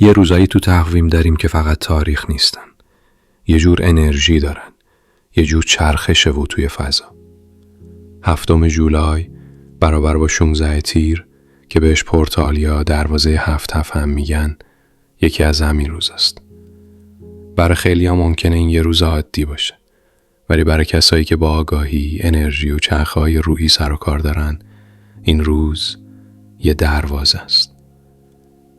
یه روزایی تو تقویم داریم که فقط تاریخ نیستن. یه جور انرژی دارن. یه جور چرخشه و توی فضا. 7 جولای برابر با 16 تیر که بهش پورتال یا دروازه 7 هم میگن، یکی از همین روز است. برای خیلی ها ممکنه این یه روز عادی باشه. ولی برای کسایی که با آگاهی، انرژی و چرخه‌های روحی سر و کار دارن، این روز یه دروازه است.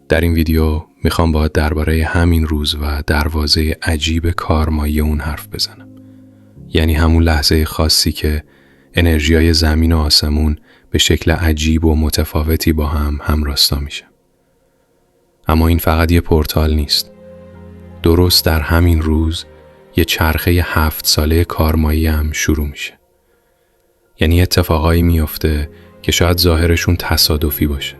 در این ویدیو میخوام باهات درباره همین روز و دروازه عجیب کارمایی اون حرف بزنم. یعنی همون لحظه خاصی که انرژیای زمین و آسمون به شکل عجیب و متفاوتی با هم همراستا میشه. اما این فقط یه پورتال نیست. درست در همین روز یه چرخه 7 ساله کارمایی هم شروع میشه. یعنی اتفاقایی میفته که شاید ظاهرشون تصادفی باشه،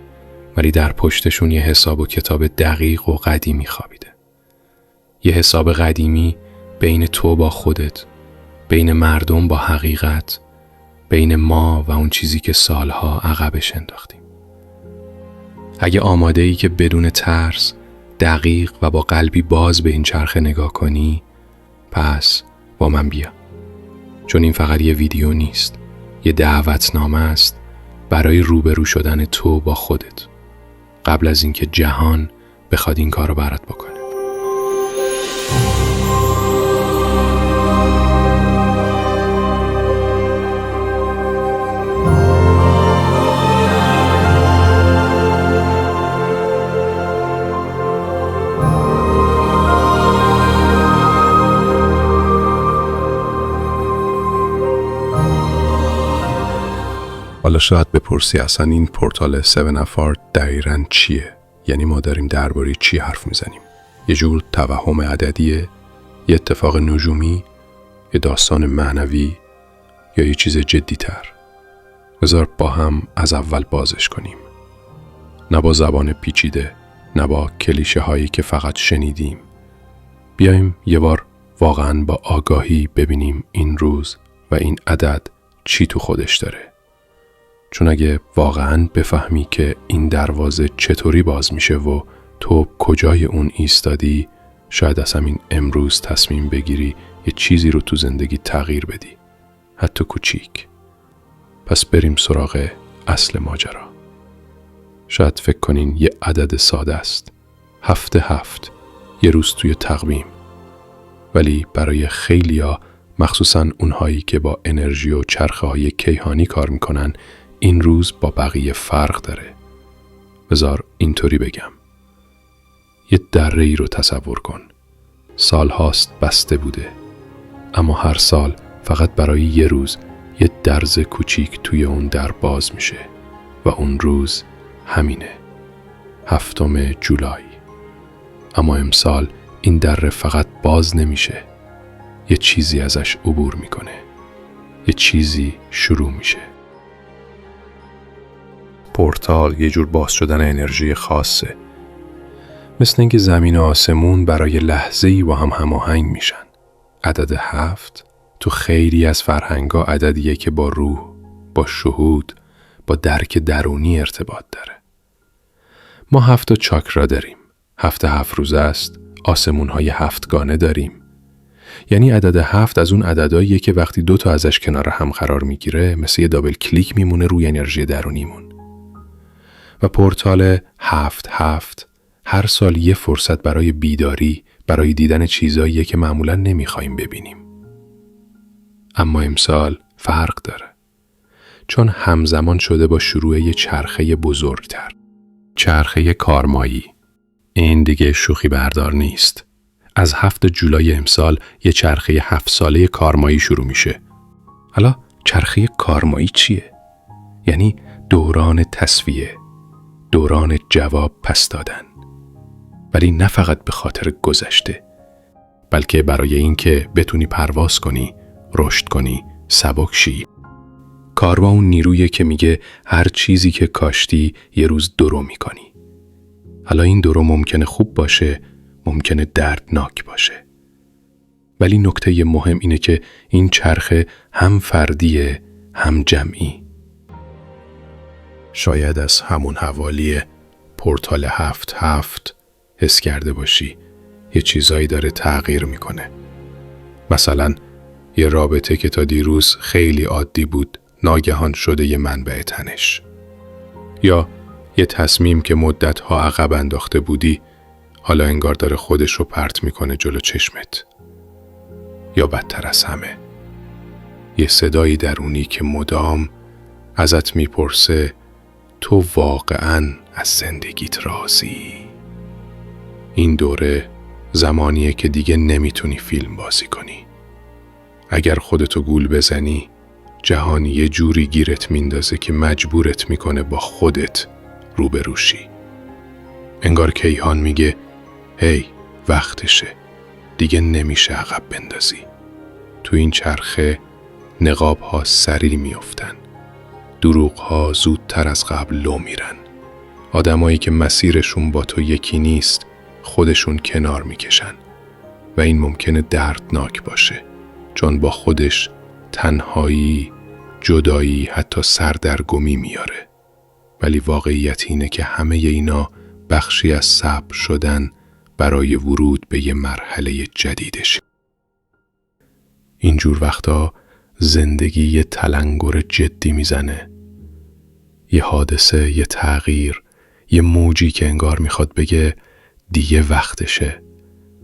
ولی در پشتشون یه حساب و کتاب دقیق و قدیمی خوابیده. یه حساب قدیمی بین تو با خودت، بین مردم با حقیقت، بین ما و اون چیزی که سالها عقبش انداختیم. اگه آماده‌ای که بدون ترس، دقیق و با قلبی باز به این چرخه نگاه کنی، پس با من بیا. چون این فقط یه ویدیو نیست، یه دعوتنامه است برای روبرو شدن تو با خودت، قبل از اینکه جهان بخواد این کارو برات بکنه. حالا شاید بپرسی اصلا این پورتال 7 نفر دقیقاً چیه؟ یعنی ما داریم درباره چی حرف میزنیم؟ یه جور توهم عددیه؟ یه اتفاق نجومی؟ یه داستان معنوی؟ یا یه چیز جدی‌تر؟ بذار با هم از اول بازش کنیم. نه با زبان پیچیده، نه با کلیشه هایی که فقط شنیدیم. بیایم یه بار واقعاً با آگاهی ببینیم این روز و این عدد چی تو خودش داره. چون اگه واقعاً بفهمی که این دروازه چطوری باز میشه و تو کجای اون ایستادی، شاید از همین امروز تصمیم بگیری یه چیزی رو تو زندگی تغییر بدی، حتی کوچیک. پس بریم سراغ اصل ماجرا. شاید فکر کنین یه عدد ساده است، 7، یه روز توی تقویم. ولی برای خیلیا، مخصوصاً اونهایی که با انرژی و چرخه‌های کیهانی کار میکنن، این روز با بقیه فرق داره. بذار اینطوری بگم. یه دره‌ای رو تصور کن. سال هاست بسته بوده. اما هر سال فقط برای یه روز یه درز کوچیک توی اون در باز میشه و اون روز همینه. 7 جولای. اما امسال این دره فقط باز نمیشه. یه چیزی ازش عبور میکنه. یه چیزی شروع میشه. پورتال یه جور باز شدن انرژی خاصه. مثل اینکه زمین و آسمون برای لحظه‌ای با هم هماهنگ میشن. عدد 7 تو خیلی از فرهنگا عددیه که با روح، با شهود، با درک درونی ارتباط داره. ما 7 چاکرا داریم. 7 روزه است. آسمون‌های 7گانه داریم. یعنی عدد 7 از اون عدداییه که وقتی 2 تا ازش کنار هم قرار میگیره، مثل یه دابل کلیک میمونه روی انرژی درونیمون. و پورتال 7 هر سال یه فرصت برای بیداری، برای دیدن چیزاییه که معمولاً نمیخوایم ببینیم. اما امسال فرق داره. چون همزمان شده با شروع یه چرخه بزرگتر. چرخه کارمایی. این دیگه شوخی بردار نیست. از 7 جولای امسال یه چرخه 7 ساله کارمایی شروع میشه. حالا چرخه کارمایی چیه؟ یعنی دوران تسویه، دوران جواب پس دادن. ولی نه فقط به خاطر گذشته، بلکه برای این که بتونی پرواز کنی، رشد کنی، سبک شی. کاروا اون نیرویه که میگه هر چیزی که کاشتی یه روز درو میکنی. حالا این درو ممکنه خوب باشه، ممکنه دردناک باشه. ولی نکته مهم اینه که این چرخه هم فردیه، هم جمعی. شاید از همون حوالی پورتال 7 حس کرده باشی یه چیزایی داره تغییر میکنه. مثلا یه رابطه که تا دیروز خیلی عادی بود ناگهان شده یه منبع تنش. یا یه تصمیم که مدت‌ها عقب انداخته بودی حالا انگار داره خودش رو پرت میکنه جلو چشمت. یا بدتر از همه یه صدایی درونی که مدام ازت میپرسه تو واقعاً از زندگیت راضی؟ این دوره زمانیه که دیگه نمیتونی فیلم بازی کنی. اگر خودتو گول بزنی جهانی یه جوری گیرت میندازه که مجبورت میکنه با خودت روبروشی. انگار کیهان میگه هی وقتشه، دیگه نمیشه عقب بندازی. تو این چرخه نقاب‌ها سریع میافتن، دروغ‌ها زودتر از قبل لو میرن. آدمایی که مسیرشون با تو یکی نیست خودشون کنار میکشن و این ممکنه دردناک باشه، چون با خودش تنهایی، جدایی، حتی سردرگمی میاره. ولی واقعیت اینه که همه اینا بخشی از صبر شدن برای ورود به یه مرحله جدیدش. اینجور وقتا زندگی یه تلنگر جدی میزنه. یه حادثه، یه تغییر، یه موجی که انگار میخواد بگه دیگه وقتشه.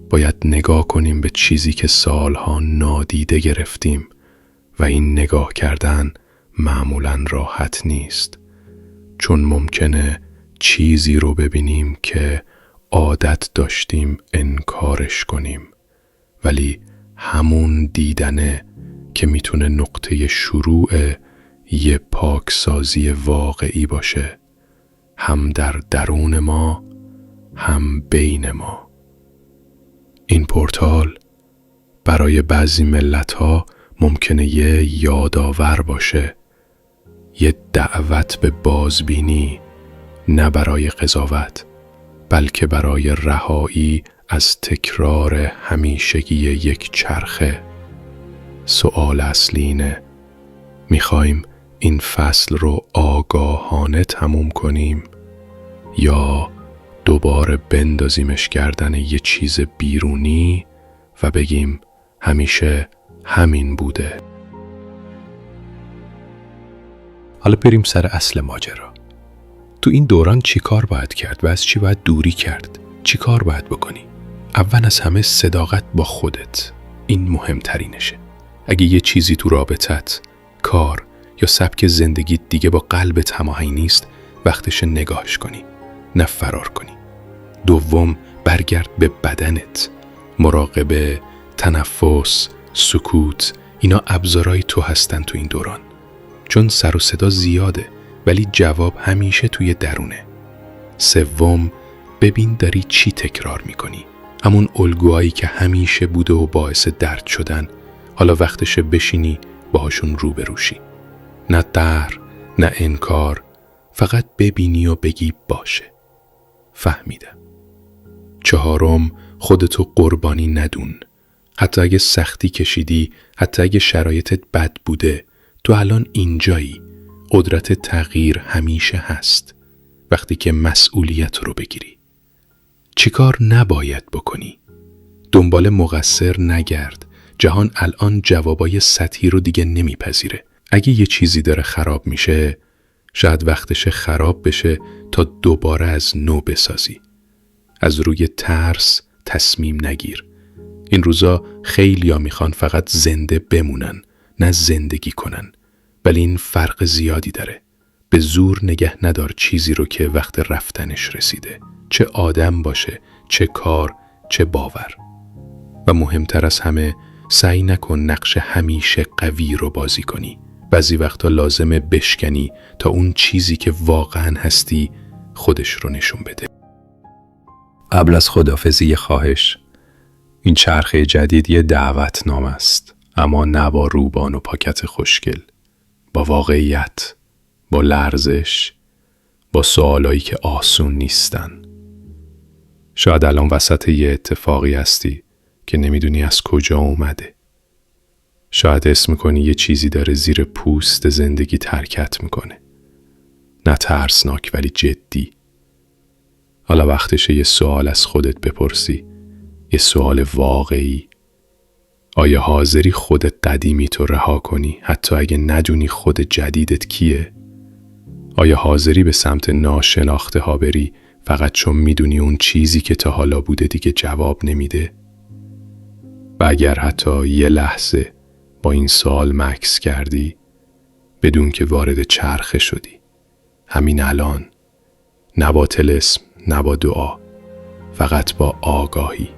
باید نگاه کنیم به چیزی که سالها نادیده گرفتیم و این نگاه کردن معمولاً راحت نیست، چون ممکنه چیزی رو ببینیم که عادت داشتیم انکارش کنیم، ولی همون دیدنه که میتونه نقطه شروع یه پاکسازی واقعی باشه، هم در درون ما هم بین ما. این پورتال برای بعضی ملت‌ها ممکنه یه یادآور باشه، یه دعوت به بازبینی، نه برای قضاوت بلکه برای رهایی از تکرار همیشگی یک چرخه. سؤال اصلی اینه، میخوایم این فصل رو آگاهانه تموم کنیم یا دوباره بندازیمش گردن یه چیز بیرونی و بگیم همیشه همین بوده؟ حالا بریم سر اصل ماجرا. تو این دوران چی کار باید کرد و از چی باید دوری کرد؟ چی کار باید بکنی؟ اول از همه صداقت با خودت، این مهمترینشه. اگه یه چیزی تو رابطت، کار یا سبک زندگیت دیگه با قلبت هماهنگ نیست، وقتش نگاهش کنی، نه فرار کنی. دوم، برگرد به بدنت. مراقبه، تنفس، سکوت، اینا ابزارهای تو هستن تو این دوران. چون سر و صدا زیاده ولی جواب همیشه توی درونه. سوم، ببین داری چی تکرار میکنی. همون الگوهایی که همیشه بوده و باعث درد شدن، حالا وقتشه بشینی باهاشون روبروشی. نه قهر، نه انکار، فقط ببینی و بگی باشه، فهمیدم. چهارم، خودتو قربانی ندون. حتی اگه سختی کشیدی، حتی اگه شرایطت بد بوده، تو الان اینجایی. قدرت تغییر همیشه هست وقتی که مسئولیت رو بگیری. چیکار نباید بکنی؟ دنبال مقصر نگرد. جهان الان جوابای سطحی رو دیگه نمیپذیره. اگه یه چیزی داره خراب میشه، شاید وقتشه خراب بشه تا دوباره از نو بسازی. از روی ترس تصمیم نگیر. این روزا خیلیا میخوان فقط زنده بمونن، نه زندگی کنن. ولی این فرق زیادی داره. به زور نگه ندار چیزی رو که وقت رفتنش رسیده. چه آدم باشه، چه کار، چه باور. و مهمتر از همه، سعی نکن نقش همیشه قوی رو بازی کنی. بعضی وقتا لازمه بشکنی تا اون چیزی که واقعا هستی خودش رو نشون بده. قبل از خداحافظی خواهش، این چرخه جدید یه دعوتنامه است، اما نه با روبان و پاکت خوشگل، با واقعیت، با لرزش، با سوالایی که آسون نیستن. شاید الان وسط یه اتفاقی هستی که نمیدونی از کجا اومده. شاید حس میکنی یه چیزی داره زیر پوست زندگی ترکت میکنه. نه ترسناک ولی جدی. حالا وقتشه یه سوال از خودت بپرسی، یه سوال واقعی. آیا حاضری خودت قدیمی تو رها کنی حتی اگه ندونی خود جدیدت کیه؟ آیا حاضری به سمت ناشناخته ها بری فقط چون میدونی اون چیزی که تا حالا بوده دیگه جواب نمیده؟ و اگر حتی یه لحظه با این سوال مکث کردی، بدون که وارد چرخه شدی، همین الان، نه با طلسم، نه با دعا، فقط با آگاهی.